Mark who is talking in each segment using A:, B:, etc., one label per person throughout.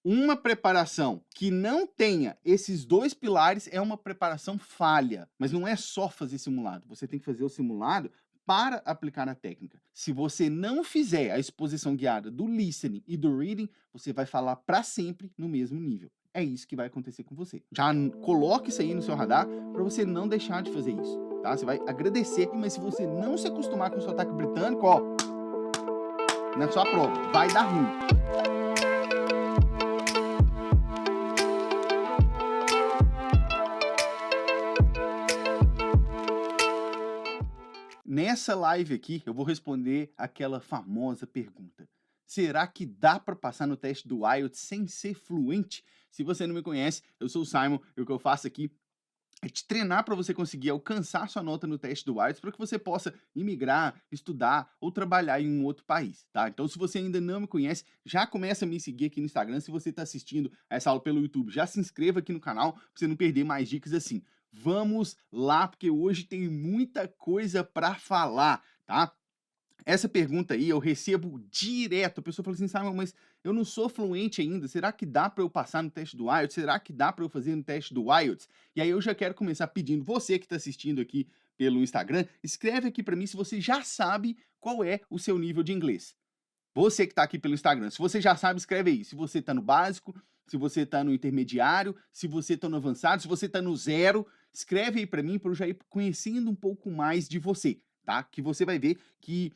A: Uma preparação que não tenha esses 2 pilares é uma preparação falha, mas não é só fazer simulado, você tem que fazer o simulado para aplicar a técnica. Se você não fizer a exposição guiada do listening e do reading, você vai falar para sempre no mesmo nível. É isso que vai acontecer com você. Já coloque isso aí no seu radar para você não deixar de fazer isso, tá? Você vai agradecer, mas se você não se acostumar com o sotaque britânico, ó, na sua prova, vai dar ruim. Nessa live aqui, eu vou responder aquela famosa pergunta: será que dá para passar no teste do IELTS sem ser fluente? Se você não me conhece, eu sou o Simon e o que eu faço aqui é te treinar para você conseguir alcançar sua nota no teste do IELTS para que você possa imigrar, estudar ou trabalhar em um outro país, tá? Então, se você ainda não me conhece, já começa a me seguir aqui no Instagram. Se você está assistindo essa aula pelo YouTube, já se inscreva aqui no canal para você não perder mais dicas assim. Vamos lá, porque hoje tem muita coisa para falar, tá? Essa pergunta aí eu recebo direto. A pessoa fala assim: Simon, mas eu não sou fluente ainda. Será que dá para eu passar no teste do IELTS? Será que dá para eu fazer no teste do IELTS? E aí eu já quero começar pedindo, você que está assistindo aqui pelo Instagram, escreve aqui para mim se você já sabe qual é o seu nível de inglês. Você que está aqui pelo Instagram, se você já sabe, escreve aí. Se você está no básico, se você está no intermediário, se você está no avançado, se você está no zero, escreve aí para mim para eu já ir conhecendo um pouco mais de você, tá? Que você vai ver que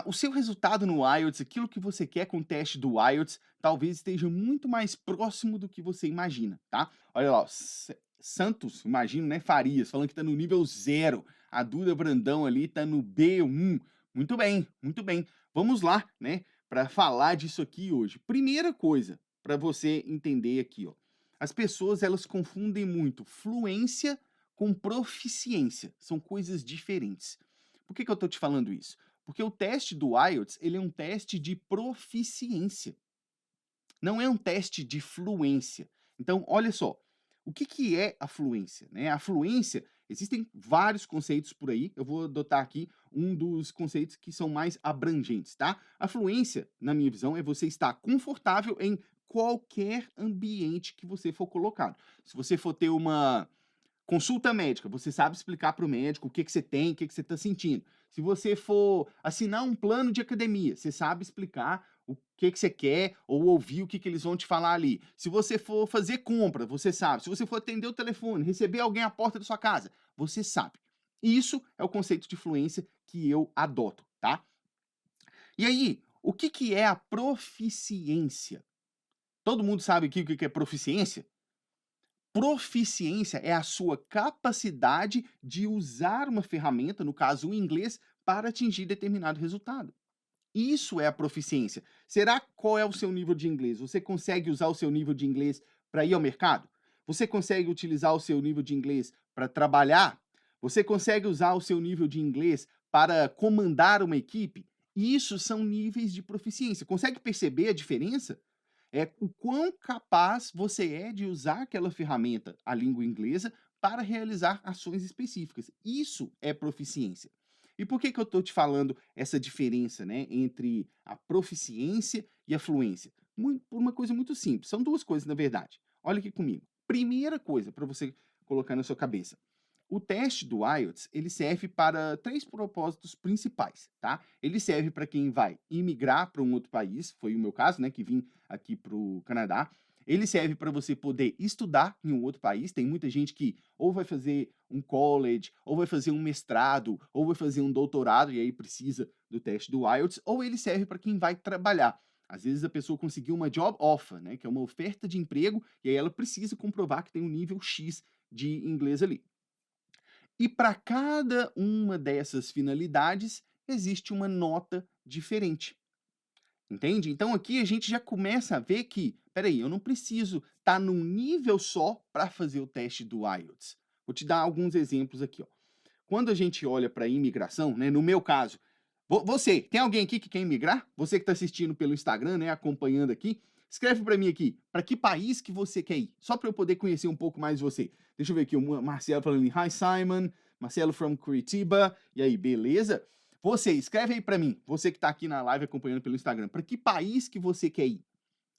A: o seu resultado no IELTS, aquilo que você quer com o teste do IELTS, talvez esteja muito mais próximo do que você imagina, tá? Olha lá, ó, Santos, imagino, né, Farias, falando que está no nível zero. A Duda Brandão ali está no B1. Muito bem, muito bem. Vamos lá, né, para falar disso aqui hoje. Primeira coisa, para você entender aqui, ó. As pessoas, elas confundem muito fluência com proficiência. São coisas diferentes. Por que eu estou te falando isso? Porque o teste do IELTS, ele é um teste de proficiência, não é um teste de fluência. Então, olha só, o que é a fluência, né? A fluência, existem vários conceitos por aí, eu vou adotar aqui um dos conceitos que são mais abrangentes, tá? A fluência, na minha visão, é você estar confortável em qualquer ambiente que você for colocado. Se você for ter uma consulta médica, você sabe explicar para o médico o que que você tem, o que que você está sentindo. Se você for assinar um plano de academia, você sabe explicar o que que você quer ou ouvir o que que eles vão te falar ali. Se você for fazer compra, você sabe. Se você for atender o telefone, receber alguém à porta da sua casa, você sabe. Isso é o conceito de fluência que eu adoto, tá? E aí, o que que é a proficiência? Todo mundo sabe aqui o que que é proficiência? Proficiência é a sua capacidade de usar uma ferramenta, no caso o inglês, para atingir determinado resultado. Isso é a proficiência. Será qual é o seu nível de inglês? Você consegue usar o seu nível de inglês para ir ao mercado? Você consegue utilizar o seu nível de inglês para trabalhar? Você consegue usar o seu nível de inglês para comandar uma equipe? Isso são níveis de proficiência. Consegue perceber a diferença? É o quão capaz você é de usar aquela ferramenta, a língua inglesa, para realizar ações específicas. Isso é proficiência. E por que que eu estou te falando essa diferença, né, entre a proficiência e a fluência? Por uma coisa muito simples. São duas coisas, na verdade. Olha aqui comigo. Primeira coisa para você colocar na sua cabeça. O teste do IELTS, ele serve para 3 propósitos principais, tá? Ele serve para quem vai imigrar para um outro país, foi o meu caso, né, que vim aqui para o Canadá. Ele serve para você poder estudar em um outro país. Tem muita gente que ou vai fazer um college, ou vai fazer um mestrado, ou vai fazer um doutorado e aí precisa do teste do IELTS, ou ele serve para quem vai trabalhar. Às vezes a pessoa conseguiu uma job offer, né, que é uma oferta de emprego, e aí ela precisa comprovar que tem um nível X de inglês ali. E para cada uma dessas finalidades, existe uma nota diferente. Entende? Então aqui a gente já começa a ver que, espera aí, eu não preciso estar num nível só para fazer o teste do IELTS. Vou te dar alguns exemplos aqui, ó. Quando a gente olha para a imigração, né, no meu caso, você, tem alguém aqui que quer imigrar? Você que está assistindo pelo Instagram, né, acompanhando aqui, escreve para mim aqui, para que país que você quer ir? Só para eu poder conhecer um pouco mais você. Deixa eu ver aqui, o Marcelo falando, hi Simon, Marcelo from Curitiba, e aí, beleza? Você, escreve aí para mim, você que está aqui na live acompanhando pelo Instagram, para que país que você quer ir?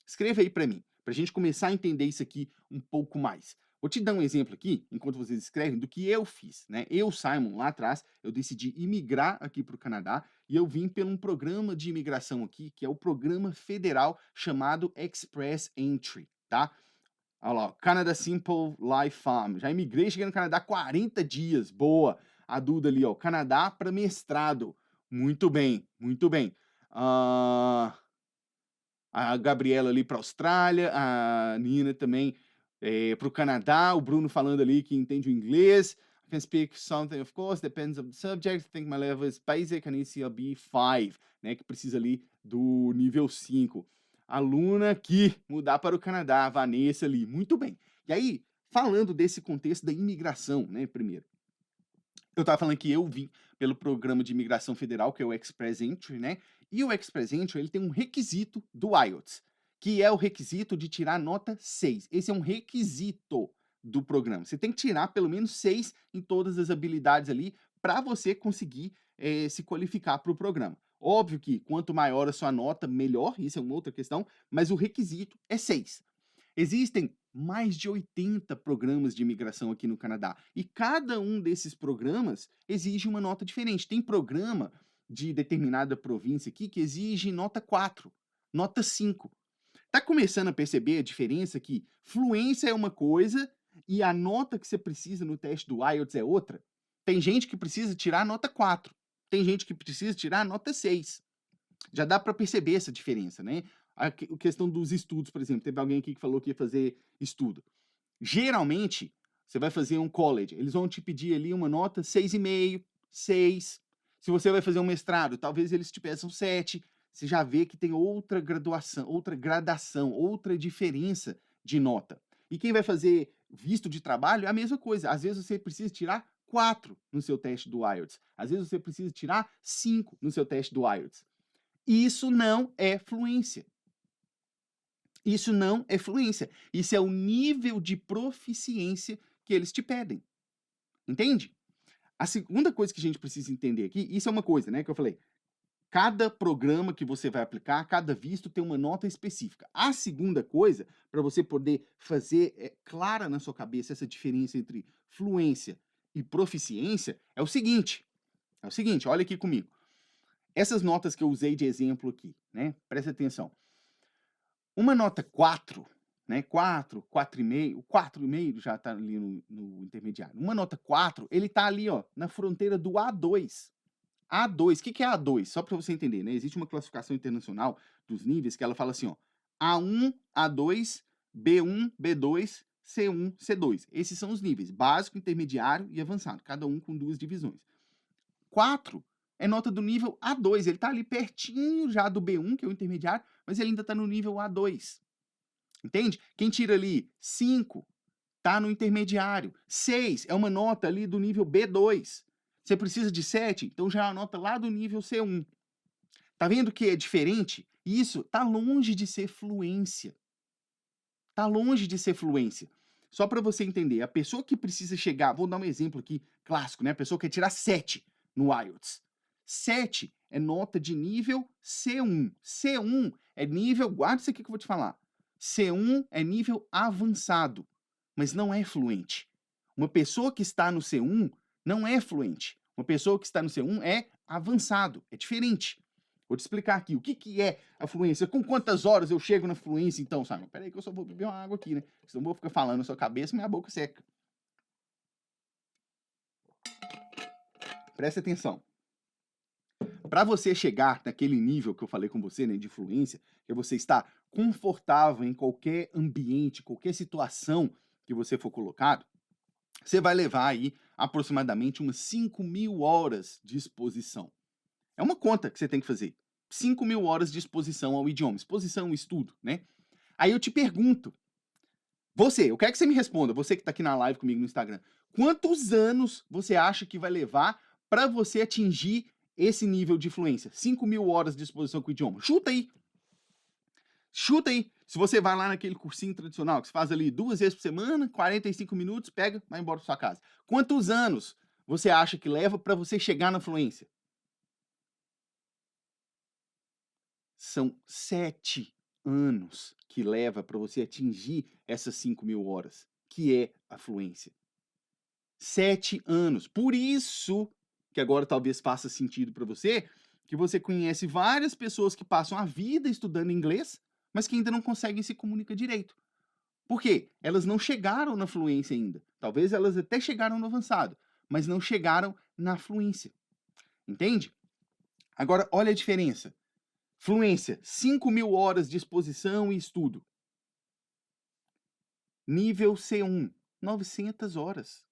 A: Escreva aí para mim, para a gente começar a entender isso aqui um pouco mais. Vou te dar um exemplo aqui, enquanto vocês escrevem, do que eu fiz, né? Eu, Simon, lá atrás, eu decidi imigrar aqui para o Canadá e eu vim por um programa de imigração aqui, que é o programa federal chamado Express Entry, tá? Olha lá, ó, Canada Simple Life Farm. Já imigrei, cheguei no Canadá 40 dias. Boa. A Duda ali, ó. Canadá para mestrado. Muito bem, muito bem. Ah, a Gabriela ali para Austrália, a Nina também para o Canadá, o Bruno falando ali que entende o inglês. I can speak something, of course, depends on the subject. I think my level is basic, I need CLB 5, né, que precisa ali do nível 5. Aluna aqui, mudar para o Canadá, a Vanessa ali, muito bem. E aí, falando desse contexto da imigração, né, primeiro, eu estava falando que eu vim pelo programa de imigração federal, que é o Express Entry, né? E o Express Entry, ele tem um requisito do IELTS, que é o requisito de tirar nota 6. Esse é um requisito do programa. Você tem que tirar pelo menos 6 em todas as habilidades ali para você conseguir se qualificar para o programa. Óbvio que quanto maior a sua nota, melhor, isso é uma outra questão, mas o requisito é 6. Existem mais de 80 programas de imigração aqui no Canadá e cada um desses programas exige uma nota diferente. Tem programa de determinada província aqui que exige nota 4, nota 5. Tá começando a perceber a diferença que fluência é uma coisa e a nota que você precisa no teste do IELTS é outra? Tem gente que precisa tirar nota 4, tem gente que precisa tirar nota 6. Já dá para perceber essa diferença, né? A questão dos estudos, por exemplo, teve alguém aqui que falou que ia fazer estudo. Geralmente, você vai fazer um college, eles vão te pedir ali uma nota 6,5, 6. Se você vai fazer um mestrado, talvez eles te peçam 7. Você já vê que tem outra graduação, outra gradação, outra diferença de nota. E quem vai fazer visto de trabalho é a mesma coisa. Às vezes você precisa tirar 4 no seu teste do IELTS. Às vezes você precisa tirar 5 no seu teste do IELTS. Isso não é fluência. Isso não é fluência. Isso é o nível de proficiência que eles te pedem. Entende? A segunda coisa que a gente precisa entender aqui, isso é uma coisa, né, que eu falei. Cada programa que você vai aplicar, cada visto tem uma nota específica. A segunda coisa, para você poder fazer clara na sua cabeça essa diferença entre fluência e proficiência, é o seguinte. É o seguinte, olha aqui comigo. Essas notas que eu usei de exemplo aqui, né? Presta atenção. Uma nota 4, né? 4, 4,5, o 4,5 já está ali no intermediário. Uma nota 4, ele está ali, ó, na fronteira do A2. A2, o que que é A2? Só para você entender, né? Existe uma classificação internacional dos níveis que ela fala assim, ó, A1, A2, B1, B2, C1, C2. Esses são os níveis, básico, intermediário e avançado, cada um com 2 divisões. 4 é nota do nível A2, ele está ali pertinho já do B1, que é o intermediário, mas ele ainda está no nível A2. Entende? Quem tira ali 5 está no intermediário. 6 é uma nota ali do nível B2. Você precisa de 7, então já é uma nota lá do nível C1. Tá vendo que é diferente? Isso tá longe de ser fluência. Tá longe de ser fluência. Só para você entender, a pessoa que precisa chegar, vou dar um exemplo aqui clássico, né? A pessoa quer tirar 7 no IELTS. 7 é nota de nível C1. C1 é nível, guarda isso aqui que eu vou te falar. C1 é nível avançado, mas não é fluente. Uma pessoa que está no C1 não é fluente. Uma pessoa que está no C1 é avançado, é diferente. Vou te explicar aqui o que, que é a fluência. Com quantas horas eu chego na fluência, então, Simon? Peraí que eu só vou beber uma água aqui, né? Senão eu vou ficar falando na sua cabeça e minha boca seca. Presta atenção. Para você chegar naquele nível que eu falei com você, né, de fluência, que você está confortável em qualquer ambiente, qualquer situação que você for colocado, você vai levar aí aproximadamente umas 5.000 horas de exposição. É uma conta que você tem que fazer. 5.000 horas de exposição ao idioma, exposição ao estudo, né? Aí eu te pergunto, eu quero que você me responda, você que está aqui na live comigo no Instagram, quantos anos você acha que vai levar para você atingir esse nível de fluência? 5.000 horas de exposição com o idioma. Chuta aí. Chuta aí. Se você vai lá naquele cursinho tradicional, que você faz ali 2 vezes por semana, 45 minutos, pega, vai embora para sua casa. Quantos anos você acha que leva para você chegar na fluência? São 7 anos que leva para você atingir essas 5.000 horas, que é a fluência. 7 anos. Por isso que agora talvez faça sentido para você, que você conhece várias pessoas que passam a vida estudando inglês, mas que ainda não conseguem se comunicar direito. Por quê? Elas não chegaram na fluência ainda. Talvez elas até chegaram no avançado, mas não chegaram na fluência. Entende? Agora, olha a diferença. Fluência, 5.000 horas de exposição e estudo. Nível C1, 900 horas.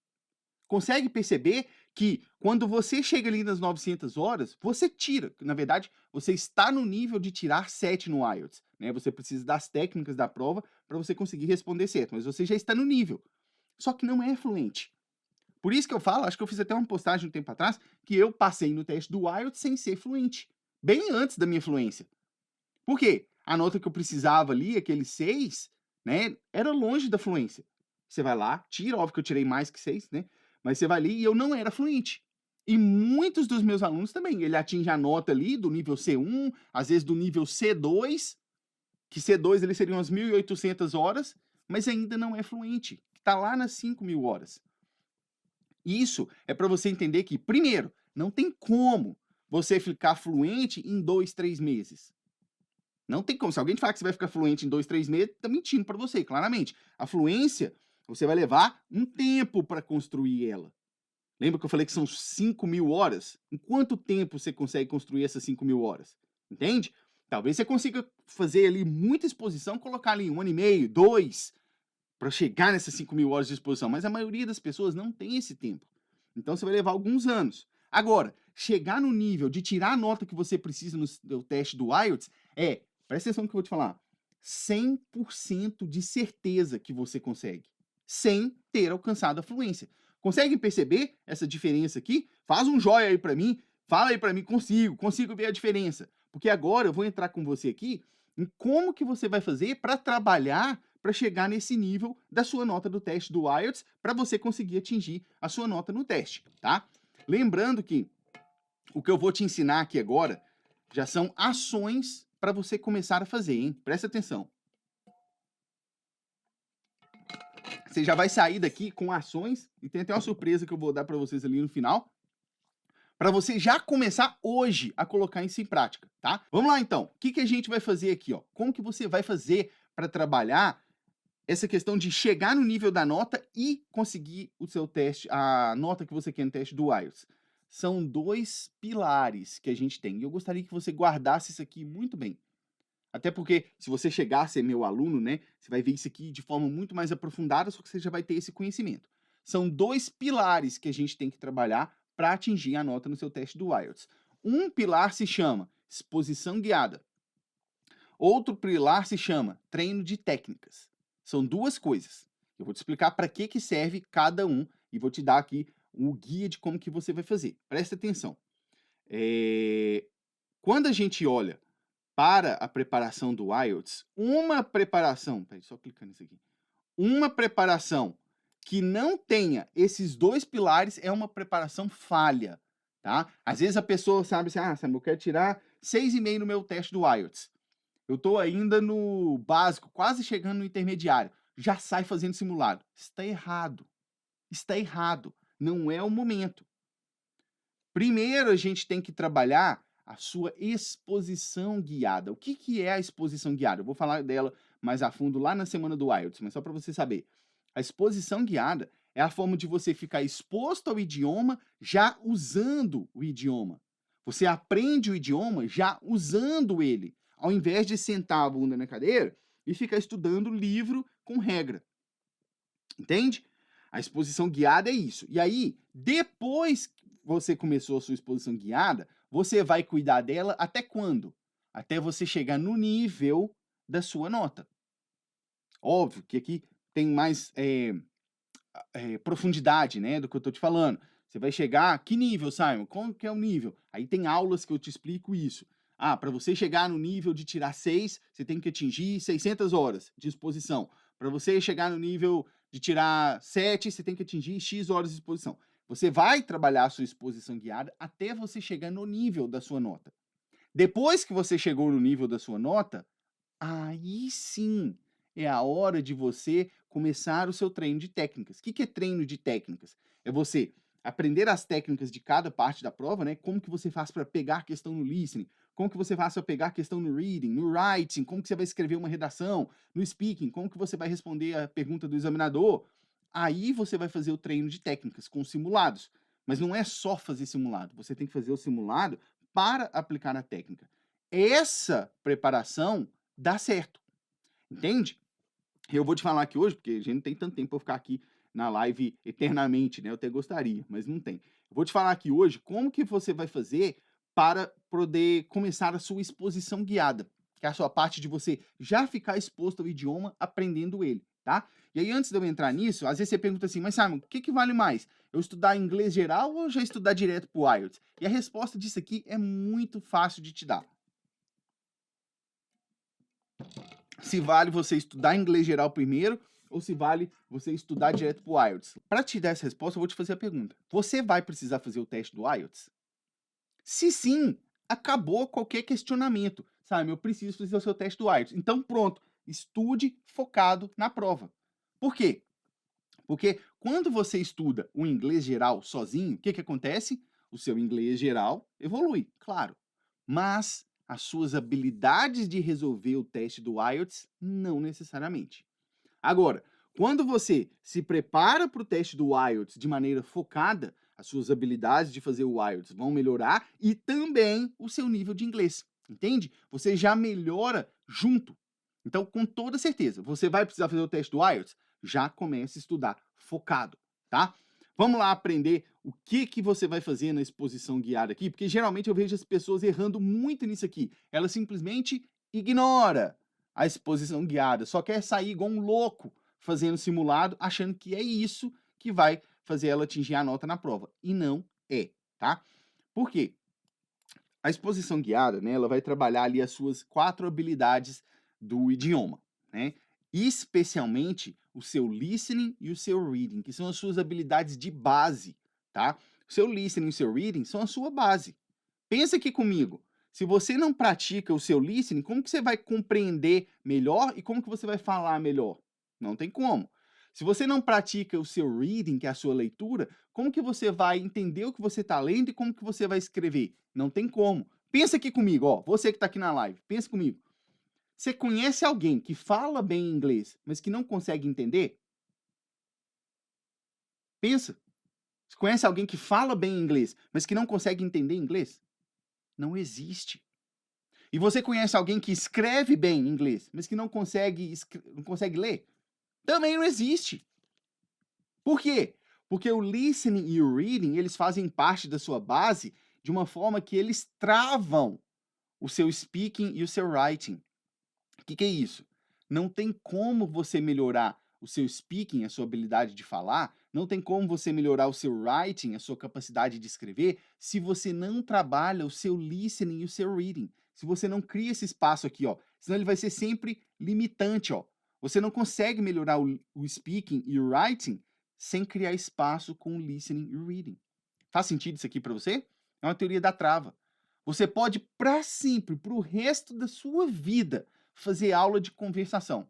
A: Consegue perceber que quando você chega ali nas 900 horas, você tira. Na verdade, você está no nível de tirar 7 no IELTS. Né? Você precisa das técnicas da prova para você conseguir responder certo, mas você já está no nível. Só que não é fluente. Por isso que eu falo, acho que eu fiz até uma postagem um tempo atrás, que eu passei no teste do IELTS sem ser fluente. Bem antes da minha fluência. Por quê? A nota que eu precisava ali, aquele 6, né, era longe da fluência. Você vai lá, tira, óbvio que eu tirei mais que 6, né? Mas você vai ali e eu não era fluente. E muitos dos meus alunos também, ele atinge a nota ali do nível C1, às vezes do nível C2, que C2 ele seriam umas 1.800 horas, mas ainda não é fluente. Está lá nas 5.000 horas. Isso é para você entender que, primeiro, não tem como você ficar fluente em 2, 3 meses. Não tem como. Se alguém te falar que você vai ficar fluente em 2, 3 meses, tá mentindo para você, claramente. A fluência, você vai levar um tempo para construir ela. Lembra que eu falei que são 5.000 horas? Em quanto tempo você consegue construir essas 5.000 horas? Entende? Talvez você consiga fazer ali muita exposição, colocar ali 1 ano e meio, 2, para chegar nessas 5.000 horas de exposição. Mas a maioria das pessoas não tem esse tempo. Então você vai levar alguns anos. Agora, chegar no nível de tirar a nota que você precisa no seu teste do IELTS presta atenção no que eu vou te falar, 100% de certeza que você consegue, sem ter alcançado a fluência. Consegue perceber essa diferença aqui? Faz um joia aí para mim, fala aí para mim, consigo ver a diferença. Porque agora eu vou entrar com você aqui em como que você vai fazer para trabalhar para chegar nesse nível da sua nota do teste do IELTS, para você conseguir atingir a sua nota no teste, tá? Lembrando que o que eu vou te ensinar aqui agora já são ações para você começar a fazer, hein? Presta atenção. Você já vai sair daqui com ações, e tem até uma surpresa que eu vou dar para vocês ali no final, para você já começar hoje a colocar isso em prática, tá? Vamos lá então. O que a gente vai fazer aqui, ó? Como que você vai fazer para trabalhar essa questão de chegar no nível da nota e conseguir o seu teste, a nota que você quer no teste do IELTS? São 2 pilares que a gente tem. E eu gostaria que você guardasse isso aqui muito bem. Até porque, se você chegar a ser meu aluno, né, você vai ver isso aqui de forma muito mais aprofundada, só que você já vai ter esse conhecimento. São 2 pilares que a gente tem que trabalhar para atingir a nota no seu teste do IELTS. Um pilar se chama exposição guiada. Outro pilar se chama treino de técnicas. São 2 coisas. Eu vou te explicar para que serve cada um e vou te dar aqui o guia de como que você vai fazer. Presta atenção. Quando a gente olha para a preparação do IELTS, uma preparação, peraí, só clicar nisso aqui, uma preparação que não tenha esses 2 pilares é uma preparação falha, tá? Às vezes a pessoa sabe assim, Sam, eu quero tirar 6,5 no meu teste do IELTS. Eu tô ainda no básico, quase chegando no intermediário. Já sai fazendo simulado. Está errado. Está errado. Não é o momento. Primeiro a gente tem que trabalhar a sua exposição guiada. O que é a exposição guiada? Eu vou falar dela mais a fundo lá na semana do IELTS, mas só para você saber. A exposição guiada é a forma de você ficar exposto ao idioma já usando o idioma. Você aprende o idioma já usando ele, ao invés de sentar a bunda na cadeira e ficar estudando livro com regra. Entende? A exposição guiada é isso. E aí, depois que você começou a sua exposição guiada, você vai cuidar dela até quando? Até você chegar no nível da sua nota. Óbvio que aqui tem mais profundidade, né, do que eu estou te falando. Você vai chegar, que nível, Simon? Como que é o nível? Aí tem aulas que eu te explico isso. Para você chegar no nível de tirar 6, você tem que atingir 600 horas de exposição. Para você chegar no nível de tirar 7, você tem que atingir X horas de exposição. Você vai trabalhar a sua exposição guiada até você chegar no nível da sua nota. Depois que você chegou no nível da sua nota, Aí sim é a hora de você começar o seu treino de técnicas. O que que é treino de técnicas? É você aprender as técnicas de cada parte da prova, né? Como que você faz para pegar a questão no listening, como que você faz para pegar a questão no reading, no writing, como que você vai escrever uma redação, no speaking, como que você vai responder a pergunta do examinador. Aí você vai fazer o treino de técnicas com simulados. Mas não é só fazer simulado, você tem que fazer o simulado para aplicar na técnica. Essa preparação dá certo, entende? Eu vou te falar aqui hoje, porque a gente não tem tanto tempo para ficar aqui na live eternamente, né? Eu até gostaria, mas não tem. Eu vou te falar aqui hoje como que você vai fazer para poder começar a sua exposição guiada, que é a sua parte de você já ficar exposto ao idioma aprendendo ele, tá? E aí, antes de eu entrar nisso, às vezes você pergunta assim, mas Simon, o que que vale mais? Eu estudar inglês geral ou já estudar direto para o IELTS? E a resposta disso aqui é muito fácil de te dar. Se vale você estudar inglês geral primeiro ou se vale você estudar direto para o IELTS. Para te dar essa resposta, eu vou te fazer a pergunta. Você vai precisar fazer o teste do IELTS? Se sim, acabou qualquer questionamento. Sabe, eu preciso fazer o seu teste do IELTS. Então pronto, estude focado na prova. Por quê? Porque quando você estuda o inglês geral sozinho, o que que acontece? O seu inglês geral evolui, claro. Mas as suas habilidades de resolver o teste do IELTS, não necessariamente. Agora, quando você se prepara para o teste do IELTS de maneira focada, as suas habilidades de fazer o IELTS vão melhorar e também o seu nível de inglês, entende? Você já melhora junto. Então, com toda certeza, você vai precisar fazer o teste do IELTS? Já comece a estudar focado, tá? Vamos lá aprender o que que você vai fazer na exposição guiada aqui, porque geralmente eu vejo as pessoas errando muito nisso aqui. Ela simplesmente ignora a exposição guiada, só quer sair igual um louco fazendo simulado, achando que é isso que vai fazer ela atingir a nota na prova. E não é, tá? Por quê? A exposição guiada, né, ela vai trabalhar ali as suas 4 habilidades do idioma, né? Especialmente o seu listening e o seu reading, que são as suas habilidades de base, tá? O seu listening e o seu reading são a sua base. Pensa aqui comigo. Se você não pratica o seu listening, como que você vai compreender melhor e como que você vai falar melhor? Não tem como. Se você não pratica o seu reading, que é a sua leitura, como que você vai entender o que você está lendo e como que você vai escrever? Não tem como. Pensa aqui comigo, ó, você que está aqui na live, pensa comigo. Você conhece alguém que fala bem inglês, mas que não consegue entender? Pensa. Você conhece alguém que fala bem inglês, mas que não consegue entender inglês? Não existe. E você conhece alguém que escreve bem inglês, mas que não consegue ler? Também não existe. Por quê? Porque o listening e o reading, eles fazem parte da sua base de uma forma que eles travam o seu speaking e o seu writing. O que que é isso? Não tem como você melhorar o seu speaking, a sua habilidade de falar, não tem como você melhorar o seu writing, a sua capacidade de escrever, se você não trabalha o seu listening e o seu reading. Se você não cria esse espaço aqui, ó, senão ele vai ser sempre limitante, ó. Você não consegue melhorar o speaking e o writing sem criar espaço com o listening e o reading. Faz sentido isso aqui para você? É uma teoria da trava. Você pode, para sempre, para o resto da sua vida, fazer aula de conversação.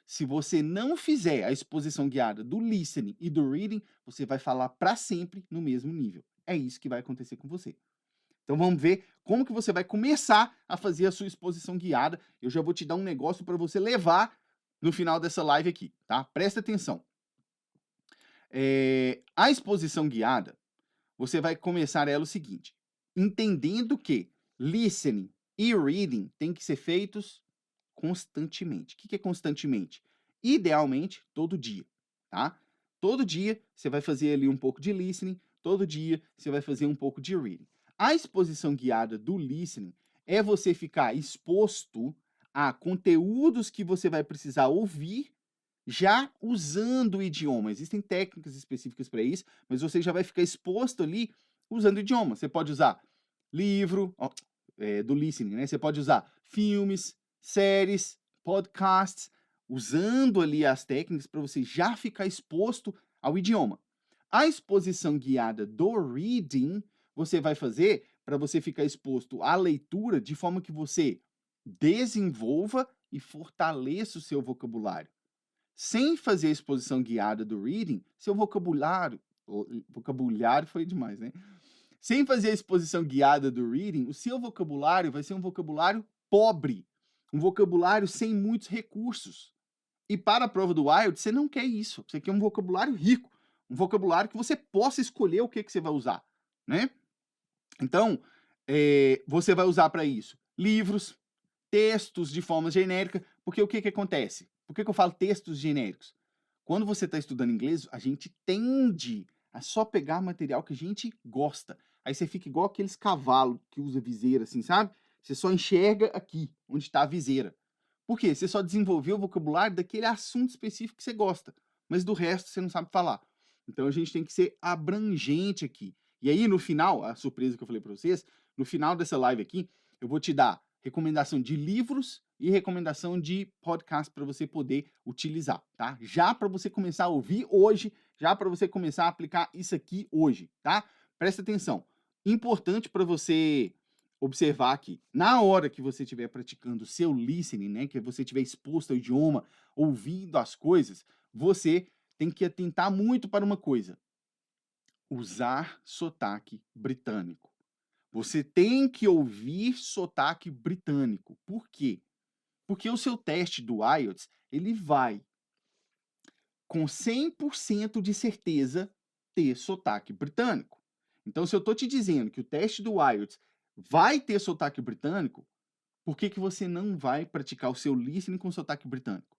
A: Se você não fizer a exposição guiada do listening e do reading, você vai falar para sempre no mesmo nível. É isso que vai acontecer com você. Então vamos ver como que você vai começar a fazer a sua exposição guiada. Eu já vou te dar um negócio para você levar no final dessa live aqui, tá? Presta atenção. A exposição guiada, você vai começar ela o seguinte, entendendo que listening e reading têm que ser feitos constantemente. O que que é constantemente? Idealmente, todo dia, tá? Todo dia você vai fazer ali um pouco de listening, todo dia você vai fazer um pouco de reading. A exposição guiada do listening é você ficar exposto a conteúdos que você vai precisar ouvir já usando o idioma. Existem técnicas específicas para isso, mas você já vai ficar exposto ali usando o idioma. Você pode usar livro, do listening, né? Você pode usar filmes, séries, podcasts, usando ali as técnicas para você já ficar exposto ao idioma. A exposição guiada do reading, você vai fazer para você ficar exposto à leitura de forma que você desenvolva e fortaleça o seu vocabulário. Sem fazer a exposição guiada do reading, seu vocabulário foi demais, né? Sem fazer a exposição guiada do reading, o seu vocabulário vai ser um vocabulário pobre, um vocabulário sem muitos recursos. E para a prova do IELTS, você não quer isso. Você quer um vocabulário rico, um vocabulário que você possa escolher o que você vai usar, né? Então, você vai usar para isso livros, textos de forma genérica, porque o que acontece? Por que eu falo textos genéricos? Quando você está estudando inglês, a gente tende a só pegar material que a gente gosta. Aí você fica igual aqueles cavalos que usa viseira, assim, sabe? Você só enxerga aqui, onde está a viseira. Por quê? Você só desenvolveu o vocabulário daquele assunto específico que você gosta, mas do resto você não sabe falar. Então a gente tem que ser abrangente aqui. E aí, no final, a surpresa que eu falei para vocês, no final dessa live aqui, eu vou te dar recomendação de livros e recomendação de podcast para você poder utilizar, tá? Já para você começar a ouvir hoje, já para você começar a aplicar isso aqui hoje, tá? Presta atenção. Importante para você observar que na hora que você estiver praticando o seu listening, né, que você estiver exposto ao idioma, ouvindo as coisas, você tem que atentar muito para uma coisa: usar sotaque britânico. Você tem que ouvir sotaque britânico. Por quê? Porque o seu teste do IELTS, ele vai, com 100% de certeza, ter sotaque britânico. Então, se eu estou te dizendo que o teste do IELTS vai ter sotaque britânico, por que você não vai praticar o seu listening com sotaque britânico?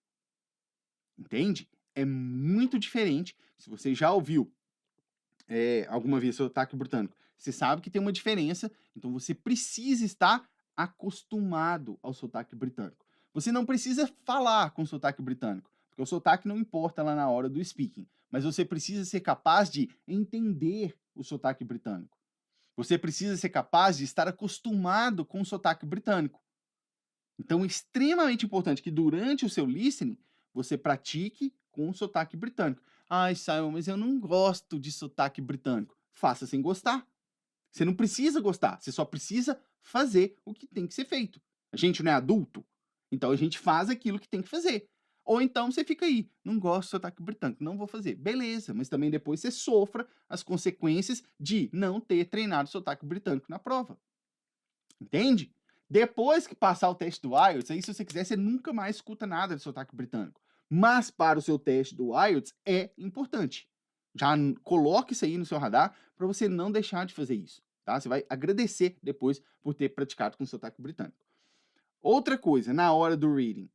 A: Entende? É muito diferente. Se você já ouviu alguma vez sotaque britânico, você sabe que tem uma diferença, então você precisa estar acostumado ao sotaque britânico. Você não precisa falar com sotaque britânico, porque o sotaque não importa lá na hora do speaking, mas você precisa ser capaz de entender o sotaque britânico. Você precisa ser capaz de estar acostumado com o sotaque britânico. Então, é extremamente importante que durante o seu listening, você pratique com o sotaque britânico. Ai, Simon, mas eu não gosto de sotaque britânico. Faça sem gostar. Você não precisa gostar, você só precisa fazer o que tem que ser feito. A gente não é adulto, então a gente faz aquilo que tem que fazer. Ou então você fica aí, não gosto de sotaque britânico, não vou fazer. Beleza, mas também depois você sofra as consequências de não ter treinado sotaque britânico na prova. Entende? Depois que passar o teste do IELTS, aí se você quiser, você nunca mais escuta nada de sotaque britânico. Mas para o seu teste do IELTS é importante. Já coloque isso aí no seu radar para você não deixar de fazer isso, tá? Você vai agradecer depois por ter praticado com sotaque britânico. Outra coisa, na hora do reading,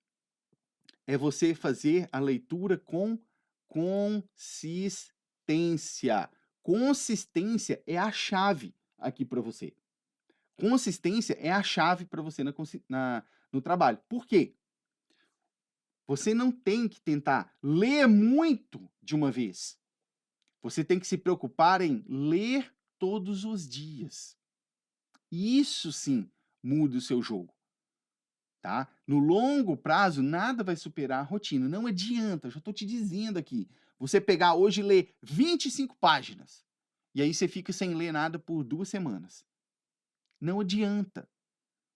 A: é você fazer a leitura com consistência. Consistência é a chave aqui para você. Consistência é a chave para você no trabalho. Por quê? Você não tem que tentar ler muito de uma vez. Você tem que se preocupar em ler todos os dias. Isso sim muda o seu jogo, tá? No longo prazo, nada vai superar a rotina. Não adianta, eu já estou te dizendo aqui. Você pegar hoje e ler 25 páginas, e aí você fica sem ler nada por 2 semanas. Não adianta.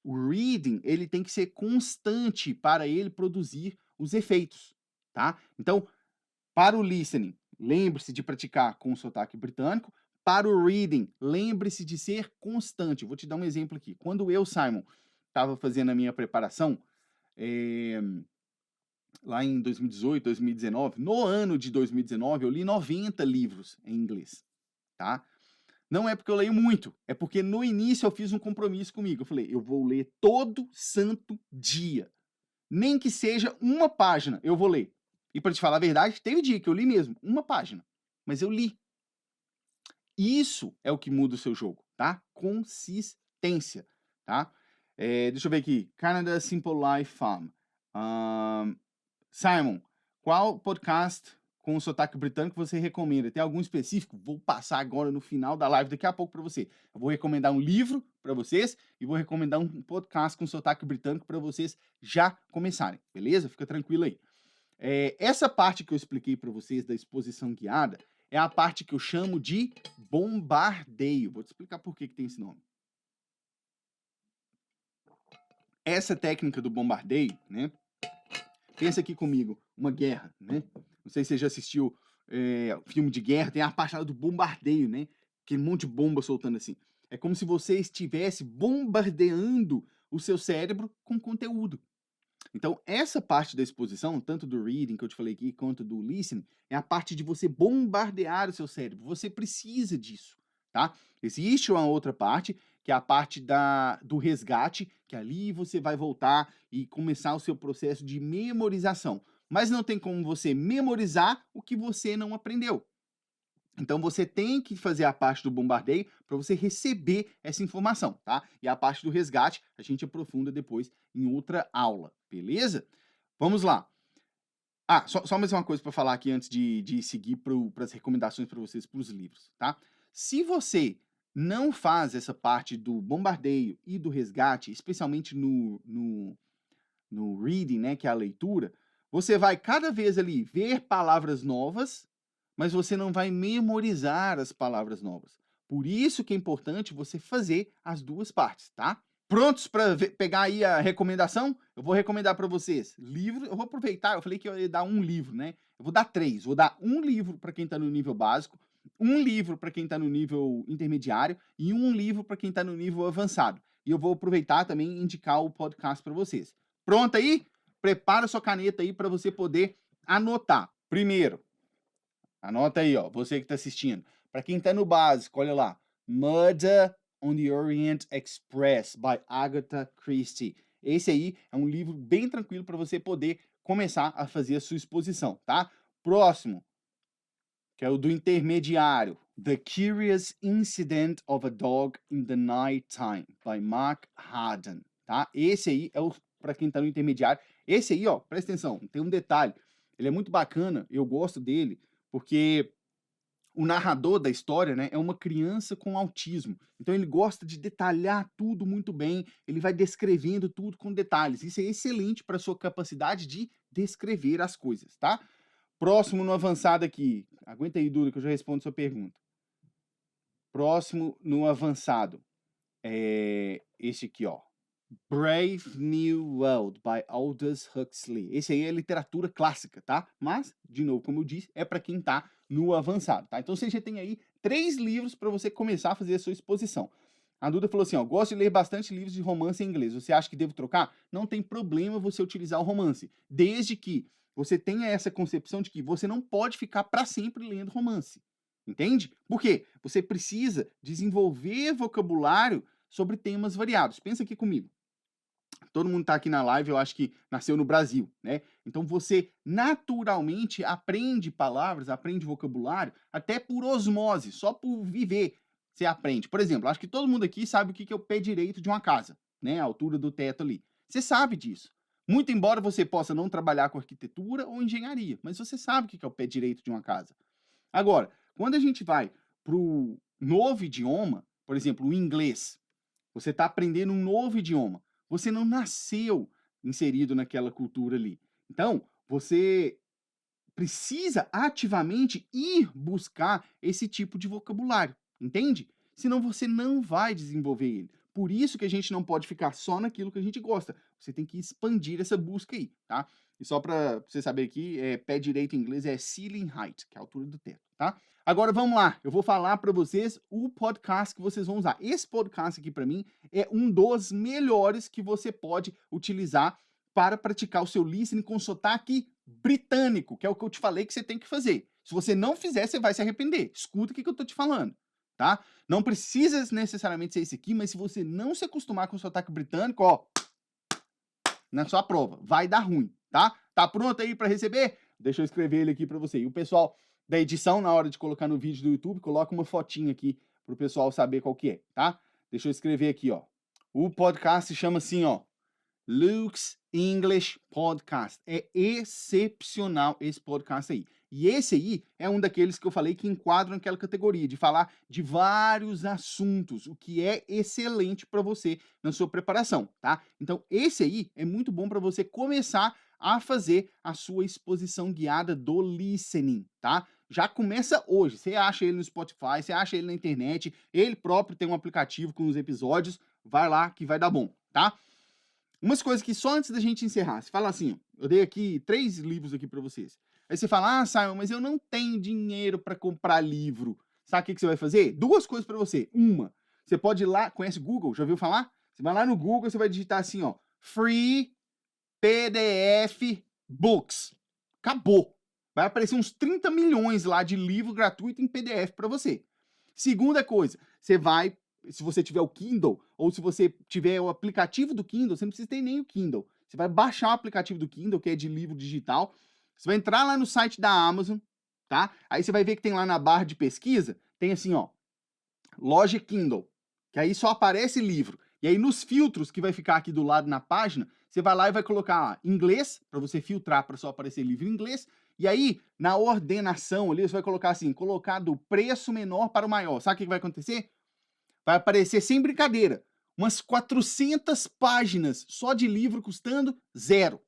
A: O reading, ele tem que ser constante para ele produzir os efeitos, tá? Então, para o listening, lembre-se de praticar com o sotaque britânico. Para o reading, lembre-se de ser constante. Eu vou te dar um exemplo aqui. Quando eu, Simon, estava fazendo a minha preparação, lá em 2018, 2019, no ano de 2019, eu li 90 livros em inglês, tá? Não é porque eu leio muito, é porque no início eu fiz um compromisso comigo. Eu falei, eu vou ler todo santo dia. Nem que seja uma página, eu vou ler. E para te falar a verdade, teve dia que eu li mesmo, uma página. Mas eu li. Isso é o que muda o seu jogo, tá? Consistência, tá? Deixa eu ver aqui. Canada Simple Life Farm. Simon, qual podcast com o sotaque britânico você recomenda? Tem algum específico? Vou passar agora no final da live, daqui a pouco para você. Eu vou recomendar um livro para vocês e vou recomendar um podcast com sotaque britânico para vocês já começarem, beleza? Fica tranquilo aí. Essa parte que eu expliquei para vocês da exposição guiada é a parte que eu chamo de bombardeio. Vou te explicar por que tem esse nome. Essa técnica do bombardeio, né? Pensa aqui comigo, uma guerra, né? Não sei se você já assistiu filme de guerra, tem a parte lá do bombardeio, né? Aquele monte de bomba soltando assim. É como se você estivesse bombardeando o seu cérebro com conteúdo. Então, essa parte da exposição, tanto do reading que eu te falei aqui, quanto do listening, é a parte de você bombardear o seu cérebro. Você precisa disso, tá? Existe uma outra parte, que é a parte do resgate, que ali você vai voltar e começar o seu processo de memorização. Mas não tem como você memorizar o que você não aprendeu. Então você tem que fazer a parte do bombardeio para você receber essa informação, tá? E a parte do resgate a gente aprofunda depois em outra aula, beleza? Vamos lá. Ah, só mais uma coisa para falar aqui antes de seguir para as recomendações para vocês para os livros, tá? Se você não faz essa parte do bombardeio e do resgate, especialmente no reading, né, que é a leitura, você vai cada vez ali ver palavras novas, mas você não vai memorizar as palavras novas. Por isso que é importante você fazer as duas partes, tá? Prontos para pegar aí a recomendação? Eu vou recomendar para vocês livro. Eu vou aproveitar, eu falei que eu ia dar um livro, né? Eu vou dar 3. Vou dar um livro para quem está no nível básico, um livro para quem está no nível intermediário e um livro para quem está no nível avançado. E eu vou aproveitar também e indicar o podcast para vocês. Pronto aí? Prepara sua caneta aí para você poder anotar. Primeiro, anota aí, ó, você que está assistindo. Para quem está no básico, olha lá. Murder on the Orient Express, by Agatha Christie. Esse aí é um livro bem tranquilo para você poder começar a fazer a sua exposição, tá? Próximo, que é o do intermediário. The Curious Incident of a Dog in the Night Time, by Mark Haddon, tá? Esse aí é o para quem está no intermediário. Esse aí, ó, presta atenção, tem um detalhe. Ele é muito bacana, eu gosto dele, porque o narrador da história, né, é uma criança com autismo. Então ele gosta de detalhar tudo muito bem, ele vai descrevendo tudo com detalhes. Isso é excelente para sua capacidade de descrever as coisas, tá? Próximo no avançado aqui. Aguenta aí, Duda, que eu já respondo sua pergunta. Próximo no avançado. Esse aqui, ó. Brave New World, by Aldous Huxley. Esse aí é literatura clássica, tá? Mas, de novo, como eu disse, é para quem tá no avançado, tá? Então você já tem aí 3 livros para você começar a fazer a sua exposição. A Duda falou assim, ó, gosto de ler bastante livros de romance em inglês. Você acha que devo trocar? Não tem problema você utilizar o romance, desde que você tenha essa concepção de que você não pode ficar para sempre lendo romance. Entende? Por quê? Você precisa desenvolver vocabulário sobre temas variados. Pensa aqui comigo. Todo mundo está aqui na live, eu acho que nasceu no Brasil, né? Então você naturalmente aprende palavras, aprende vocabulário, até por osmose, só por viver você aprende. Por exemplo, acho que todo mundo aqui sabe o que é o pé direito de uma casa, né? A altura do teto ali. Você sabe disso. Muito embora você possa não trabalhar com arquitetura ou engenharia, mas você sabe o que é o pé direito de uma casa. Agora, quando a gente vai para o novo idioma, por exemplo, o inglês, você está aprendendo um novo idioma. Você não nasceu inserido naquela cultura ali. Então, você precisa ativamente ir buscar esse tipo de vocabulário, entende? Senão você não vai desenvolver ele. Por isso que a gente não pode ficar só naquilo que a gente gosta. Você tem que expandir essa busca aí, tá? E só para você saber aqui, pé direito em inglês é ceiling height, que é a altura do teto, tá? Agora vamos lá, eu vou falar para vocês o podcast que vocês vão usar. Esse podcast aqui para mim é um dos melhores que você pode utilizar para praticar o seu listening com sotaque britânico, que é o que eu te falei que você tem que fazer. Se você não fizer, você vai se arrepender. Escuta o que eu tô te falando, tá? Não precisa necessariamente ser esse aqui, mas se você não se acostumar com o sotaque britânico, ó, na sua prova, vai dar ruim, tá? Tá pronto aí para receber? Deixa eu escrever ele aqui para você. E o pessoal da edição, na hora de colocar no vídeo do YouTube, coloca uma fotinha aqui pro pessoal saber qual que é, tá? Deixa eu escrever aqui, ó. O podcast se chama assim, ó, Luke's English Podcast. É excepcional esse podcast aí. E esse aí é um daqueles que eu falei que enquadram naquela categoria de falar de vários assuntos, o que é excelente para você na sua preparação, tá? Então, esse aí é muito bom para você começar a fazer a sua exposição guiada do listening, tá? Já começa hoje. Você acha ele no Spotify, você acha ele na internet, ele próprio tem um aplicativo com os episódios, vai lá que vai dar bom, tá? Umas coisas que só antes da gente encerrar, você fala assim, ó, eu dei aqui 3 livros aqui para vocês. Aí você fala: "Ah, Simon, mas eu não tenho dinheiro para comprar livro". Sabe o que que você vai fazer? 2 coisas para você. Uma, você pode ir lá, conhece Google? Já ouviu falar? Você vai lá no Google, você vai digitar assim, ó, Free PDF Books. Acabou. Vai aparecer uns 30 milhões lá de livro gratuito em PDF para você. Segunda coisa, você vai, se você tiver o Kindle, ou se você tiver o aplicativo do Kindle, você não precisa ter nem o Kindle. Você vai baixar o aplicativo do Kindle, que é de livro digital. Você vai entrar lá no site da Amazon, tá? Aí você vai ver que tem lá na barra de pesquisa, tem assim, ó, loja Kindle, que aí só aparece livro. E aí nos filtros que vai ficar aqui do lado na página, você vai lá e vai colocar inglês, para você filtrar para só aparecer livro em inglês. E aí, na ordenação ali, você vai colocar assim, colocar do preço menor para o maior. Sabe o que vai acontecer? Vai aparecer, sem brincadeira, umas 400 páginas só de livro custando zero.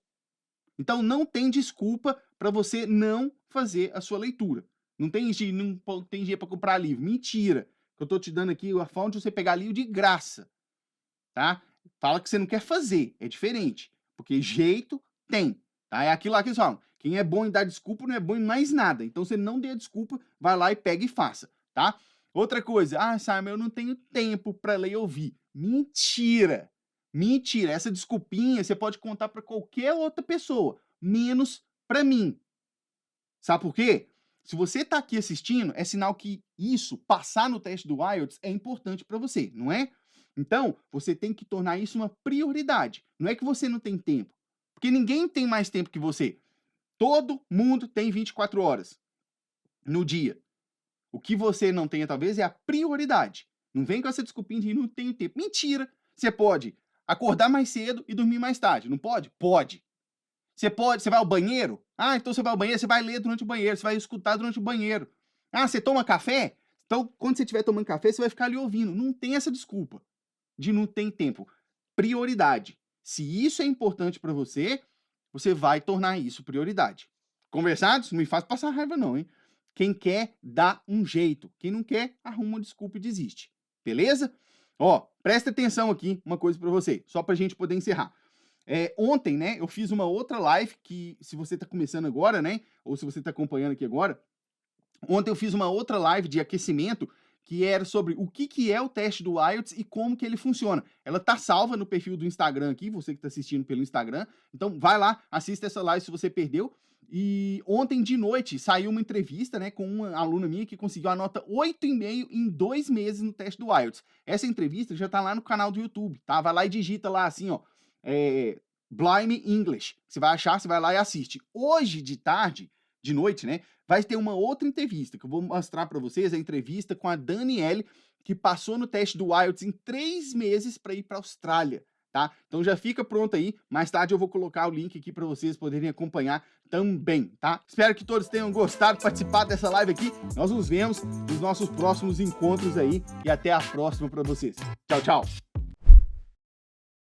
A: Então não tem desculpa para você não fazer a sua leitura. Não tem dinheiro para comprar livro. Mentira. Eu estou te dando aqui a forma de você pegar livro de graça, tá? Fala que você não quer fazer, é diferente. Porque jeito tem, tá? É aquilo lá que eles falam. Quem é bom em dar desculpa não é bom em mais nada. Então você não dê a desculpa, vai lá e pega e faça, tá? Outra coisa, Simon, eu não tenho tempo para ler e ouvir. Mentira! Mentira! Essa desculpinha você pode contar para qualquer outra pessoa, menos para mim. Sabe por quê? Se você está aqui assistindo, é sinal que isso, passar no teste do IELTS, é importante para você, não é? Então, você tem que tornar isso uma prioridade. Não é que você não tem tempo, porque ninguém tem mais tempo que você. Todo mundo tem 24 horas no dia. O que você não tenha, talvez, é a prioridade. Não vem com essa desculpinha de não tenho tempo. Mentira! Você pode acordar mais cedo e dormir mais tarde. Não pode? Pode. Você vai ao banheiro? Então você vai ao banheiro, você vai ler durante o banheiro, você vai escutar durante o banheiro. Você toma café? Então, quando você estiver tomando café, você vai ficar ali ouvindo. Não tem essa desculpa de não ter tempo. Prioridade. Se isso é importante para você, você vai tornar isso prioridade. Conversados? Não me faz passar raiva não, hein? Quem quer, dá um jeito. Quem não quer, arruma uma desculpa e desiste. Beleza? Presta atenção aqui, uma coisa para você, só para a gente poder encerrar. Ontem, né, eu fiz uma outra live que, se você está começando agora, né, ou se você está acompanhando aqui agora, ontem eu fiz uma outra live de aquecimento que era sobre o que é o teste do IELTS e como que ele funciona. Ela tá salva no perfil do Instagram aqui, você que está assistindo pelo Instagram. Então vai lá, assista essa live se você perdeu. E ontem de noite saiu uma entrevista, né, com uma aluna minha que conseguiu a nota 8,5 em 2 meses no teste do IELTS. Essa entrevista já tá lá no canal do YouTube, tá? Vai lá e digita lá assim, ó, Blimey English. Você vai achar, você vai lá e assiste. Hoje de tarde, de noite, né, vai ter uma outra entrevista que eu vou mostrar para vocês, a entrevista com a Danielle, que passou no teste do IELTS em 3 meses para ir para a Austrália, tá? Então já fica pronto aí, mais tarde eu vou colocar o link aqui para vocês poderem acompanhar também, tá? Espero que todos tenham gostado de participar dessa live aqui. Nós nos vemos nos nossos próximos encontros aí e até a próxima para vocês. Tchau, tchau!